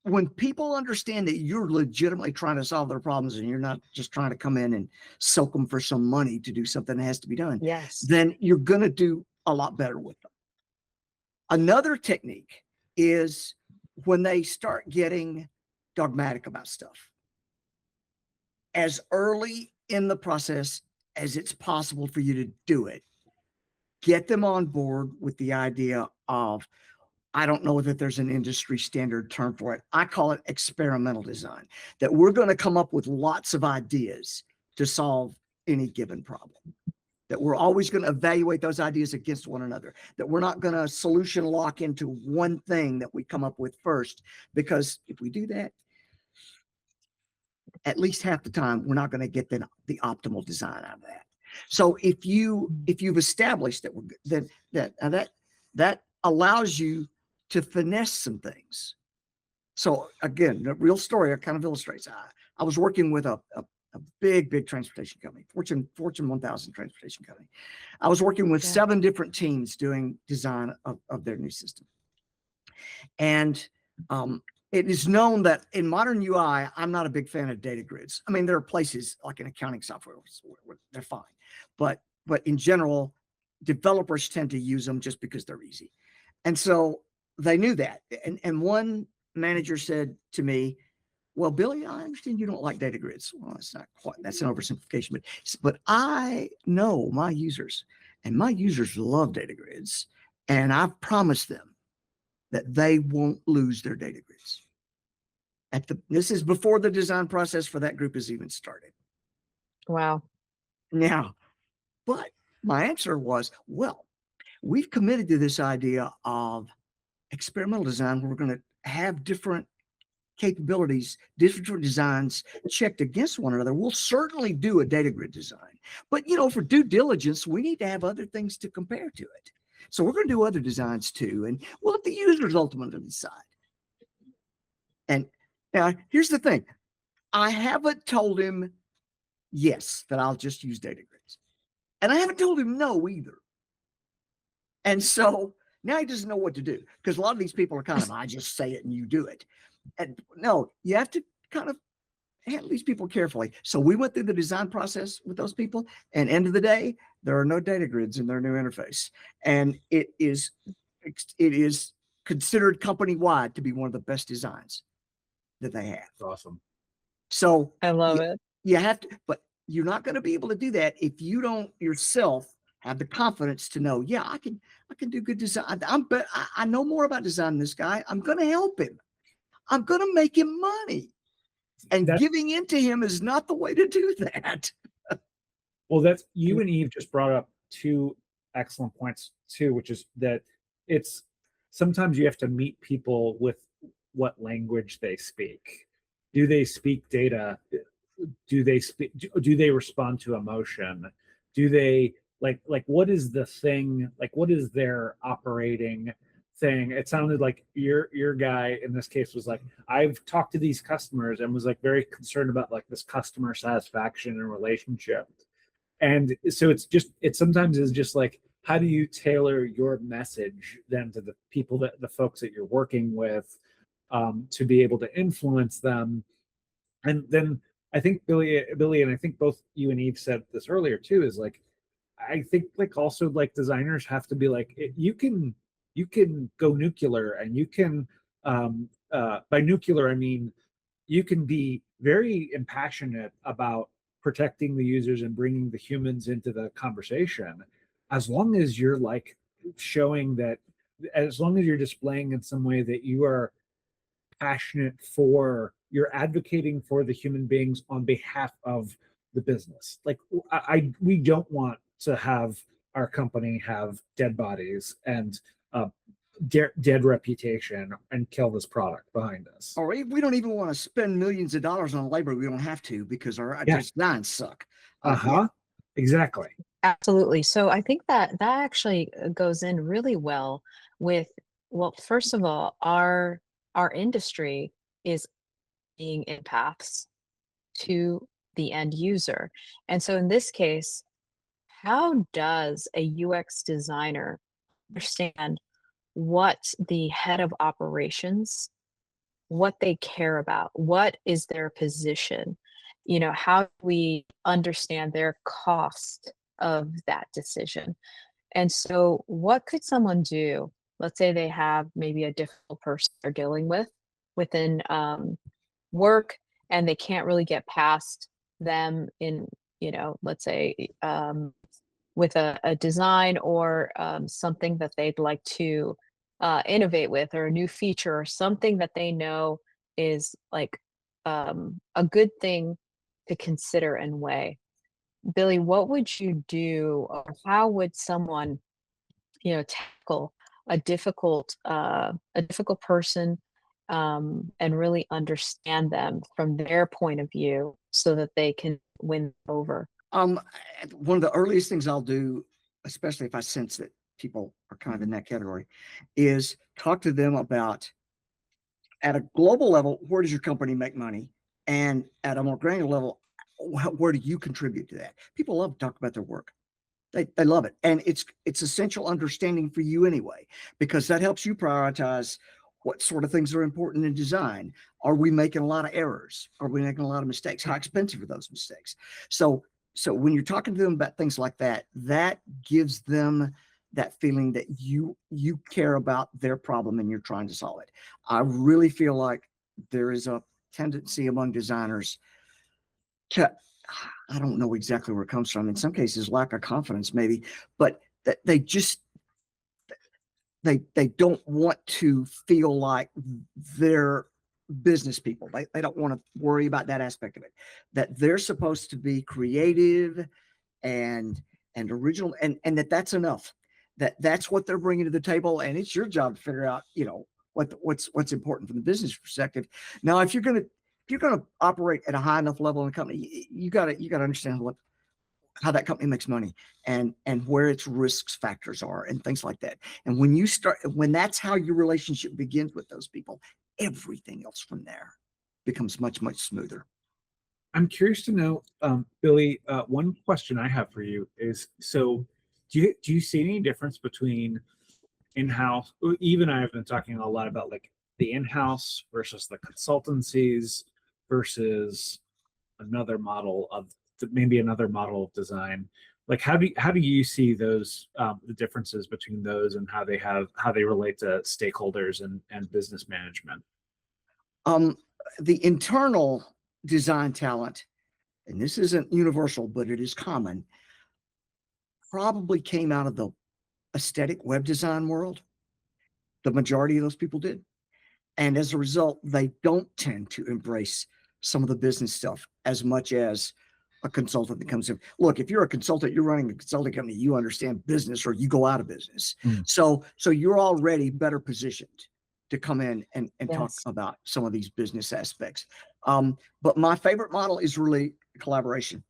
When people understand that you're legitimately trying to solve their problems and you're not just trying to come in and soak them for some money to do something that has to be done, then you're going to do a lot better with them. Another technique is when they start getting dogmatic about stuff. As early in the process as it's possible for you to do it, get them on board with the idea of, I don't know that there's an industry standard term for it. I call it experimental design, that we're going to come up with lots of ideas to solve any given problem, that we're always going to evaluate those ideas against one another, that we're not going to solution lock into one thing that we come up with first, because if we do that, at least half the time, we're not going to get the optimal design out of that. So if you've established that allows you to finesse some things. So again, the real story kind of illustrates. I was working with a big transportation company, Fortune 1000 transportation company. I was working with 7 different teams doing design of their new system. And it is known that in modern UI, I'm not a big fan of data grids. I mean, there are places like in accounting software where they're fine, but in general, developers tend to use them just because they're easy. And so they knew that. And one manager said to me, well, Billy, I understand you don't like data grids. Well, it's not quite, that's an oversimplification, but I know my users, and my users love data grids. And I've promised them that they won't lose their data grids. This is before the design process for that group has even started. Wow. Now, but my answer was, well, we've committed to this idea of experimental design where we're going to have different capabilities, different designs checked against one another. We'll certainly do a data grid design, but for due diligence, we need to have other things to compare to it. So we're going to do other designs too, and we'll let the users ultimately decide. And now here's the thing. I haven't told him yes, that I'll just use data grids. And I haven't told him no either. And so now he doesn't know what to do, because a lot of these people are kind of, I just say it and you do it. And no, you have to kind of handle these people carefully. So we went through the design process with those people, and end of the day, there are no data grids in their new interface. And it is considered company-wide to be one of the best designs that they have. That's awesome. So I love it. You have to, but you're not going to be able to do that if you don't yourself have the confidence to know, yeah, I can do good design. I know more about design than this guy. I'm going to help him. I'm going to make him money. And giving into him is not the way to do that. Well, that's, you and Eve just brought up 2 excellent points too, which is that it's sometimes you have to meet people with what language they speak. Do they speak data? Do they respond to emotion? Do they like what is the thing, like what is their operating thing? It sounded like your guy in this case was like, I've talked to these customers and was like very concerned about like this customer satisfaction and relationship. And so it sometimes is just like, how do you tailor your message then to the people the folks that you're working with, to be able to influence them? And then I think Billy, and I think both you and Eve said this earlier too, is like, I think like also like designers have to be like, you can go nuclear, and you can, by nuclear, I mean, you can be very impassionate about protecting the users and bringing the humans into the conversation, as long as you're like showing that, as long as you're displaying in some way that you are passionate for, you're advocating for the human beings on behalf of the business. Like we don't want to have our company have dead bodies and dead reputation and kill this product behind us. Or we don't even want to spend millions of dollars on labor. We don't have to, because our designs suck. Exactly. Absolutely. So I think that that actually goes in really well with, well, first of all, our industry is being empaths to the end user. And so in this case, how does a UX designer understand what the head of operations, what they care about, what is their position? You know, how do we understand their cost of that decision? And so what could someone do? Let's say they have maybe a difficult person they're dealing with within work, and they can't really get past them in, you know, let's say with a design or something that they'd like to innovate with, or a new feature, or something that they know is like a good thing to consider and weigh. Billy, what would you do, or how would someone, you know, tackle a difficult person, and really understand them from their point of view so that they can win over? One of the earliest things I'll do, especially if I sense that people are kind of in that category, is talk to them about, at a global level, where does your company make money? And at a more granular level, where do you contribute to that? People love to talk about their work. They love it. And it's essential understanding for you anyway, because that helps you prioritize what sort of things are important in design. Are we making a lot of errors? Are we making a lot of mistakes? How expensive are those mistakes? So when you're talking to them about things like that, that gives them that feeling that you care about their problem and you're trying to solve it. I really feel like there is a tendency among designers to, I don't know exactly where it comes from. In some cases, lack of confidence, maybe, but that they just, they don't want to feel like they're business people. They don't want to worry about that aspect of it, that they're supposed to be creative and original, and that's enough, that's what they're bringing to the table. And it's your job to figure out, you know, what's important from the business perspective. Now, if you're going to operate at a high enough level in the company, you got to understand how that company makes money, and where its risks factors are and things like that. And when that's how your relationship begins with those people, everything else from there becomes much, much smoother. I'm curious to know, Billy, one question I have for you is, so do you see any difference between in-house? Eve and I have been talking a lot about like the in-house versus the consultancies versus another model of maybe another model of design. Like how do you see those the differences between those, and how they relate to stakeholders and business management? The internal design talent, and this isn't universal, but it is common, probably came out of the aesthetic web design world. The majority of those people did. And as a result, they don't tend to embrace some of the business stuff as much as a consultant that comes in. Look, if you're a consultant, you're running a consulting company, you understand business, or you go out of business. So you're already better positioned to come in and talk about some of these business aspects. But my favorite model is really collaboration.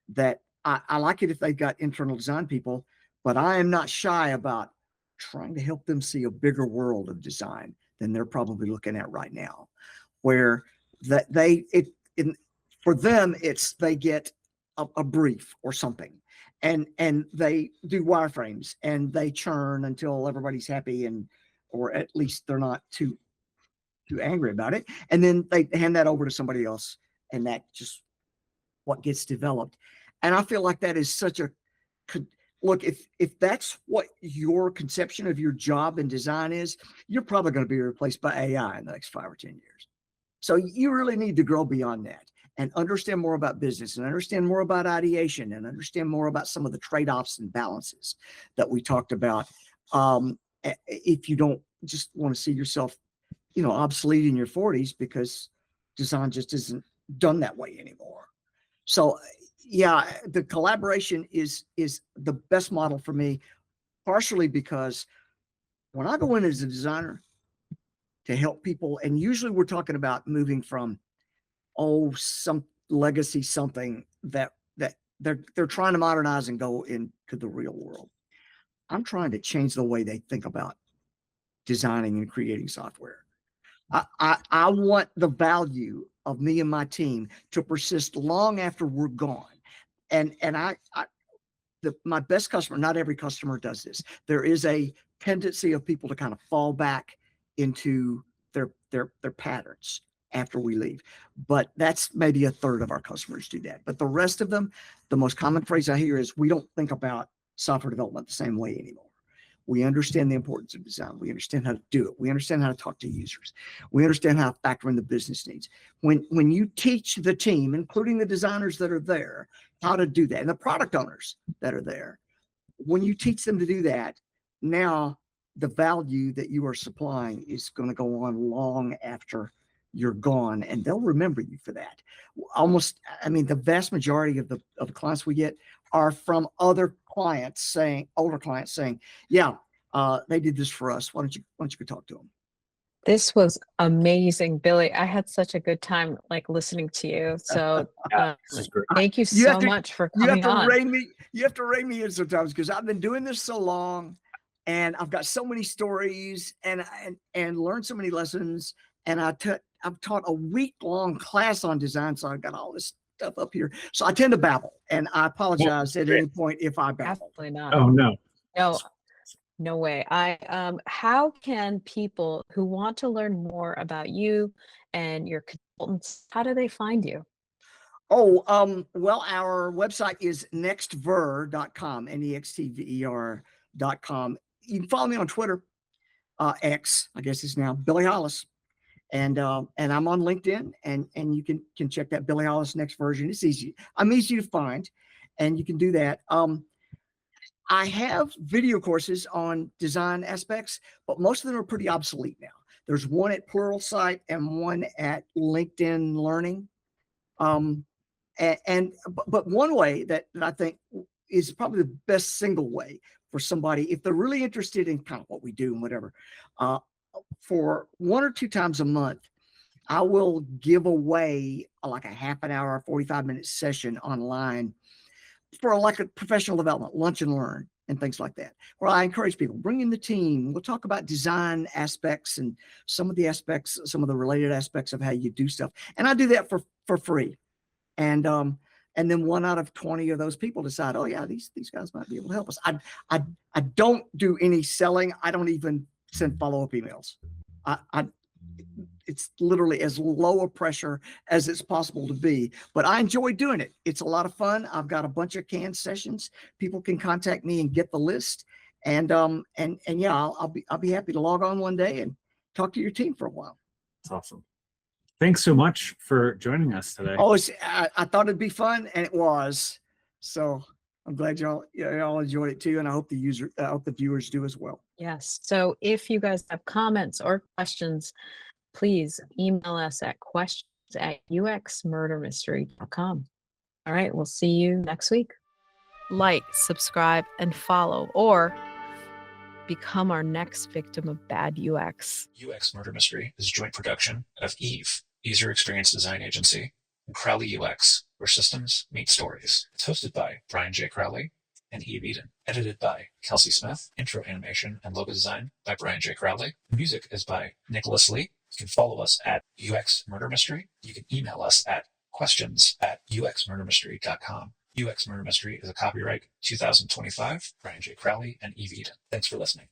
That I like it if they've got internal design people, but I am not shy about trying to help them see a bigger world of design than they're probably looking at right now, where for them, it's they get a brief or something, and they do wireframes and they churn until everybody's happy, or at least they're not too angry about it, and then they hand that over to somebody else, and that just what gets developed. And I feel like that is such a look, if that's what your conception of your job and design is, you're probably going to be replaced by AI in the next 5 or 10 years. So you really need to grow beyond that and understand more about business and understand more about ideation and understand more about some of the trade-offs and balances that we talked about. If you don't just want to see yourself, obsolete in your 40s because design just isn't done that way anymore. So yeah, the collaboration is the best model for me, partially because when I go in as a designer to help people, and usually we're talking about moving from some legacy something that they're trying to modernize and go into the real world. I'm trying to change the way they think about designing and creating software. I want the value of me and my team to persist long after we're gone. And my best customer, not every customer does this. There is a tendency of people to kind of fall back into their patterns after we leave. But that's maybe a third of our customers do that. But the rest of them, the most common phrase I hear is, we don't think about software development the same way anymore. We understand the importance of design. We understand how to do it. We understand how to talk to users. We understand how to factor in the business needs. When you teach the team, including the designers that are there, how to do that, and the product owners that are there, when you teach them to do that, now the value that you are supplying is going to go on long after you're gone, and they'll remember you for that. The vast majority of the clients we get are from other clients older clients saying, yeah, they did this for us. Why don't you go talk to them? This was amazing, Billy. I had such a good time listening to you. So This is great. thank you so much for coming on. You have to rein me in sometimes, because I've been doing this so long and I've got so many stories and learned so many lessons. And I've taught a week-long class on design, so I've got all this stuff up here. So I tend to babble, and I apologize at any point if I babble. Absolutely not. Oh, no. No way. How can people who want to learn more about you and your consultants, how do they find you? Well, our website is nextver.com, nextver.com. You can follow me on Twitter, X, I guess it's now Billy Hollis. And I'm on LinkedIn, and you can check that Billy Hollis Next Version. It's easy. I'm easy to find, and you can do that. I have video courses on design aspects, but most of them are pretty obsolete now. There's one at Pluralsight and one at LinkedIn Learning. But one way that I think is probably the best single way for somebody, if they're really interested in kind of what we do and whatever, for 1 or 2 times a month, I will give away like a half an hour, 45-minute session online for like a professional development, lunch and learn and things like that, where I encourage people, bring in the team. We'll talk about design aspects and some of the related aspects of how you do stuff. And I do that for free. And then 1 out of 20 of those people decide, oh yeah, these guys might be able to help us. I don't do any selling. I don't even send follow-up emails. It's literally as low a pressure as it's possible to be, but I enjoy doing it. It's a lot of fun. I've got a bunch of canned sessions. People can contact me and get the list. And yeah, I'll be happy to log on one day and talk to your team for a while. That's awesome. Thanks so much for joining us today. Oh, I thought it'd be fun, and it was. So I'm glad y'all enjoyed it too, and I hope the viewers do as well. Yes. So if you guys have comments or questions, please email us at questions@uxmurdermystery.com. All right, we'll see you next week. Like, subscribe, and follow, or become our next victim of bad UX. UX Murder Mystery is a joint production of Eve, User Experience Design Agency, and Crowley UX, where systems meet stories. It's hosted by Brian J. Crowley and Eve Eden. Edited by Kelsey Smith. Intro animation and logo design by Brian J. Crowley. Music is by Nicholas Lee. You can follow us at UX Murder Mystery. You can email us at questions@uxmurdermystery.com. UX Murder Mystery is a copyright 2025, Brian J. Crowley and Eve Eden. Thanks for listening.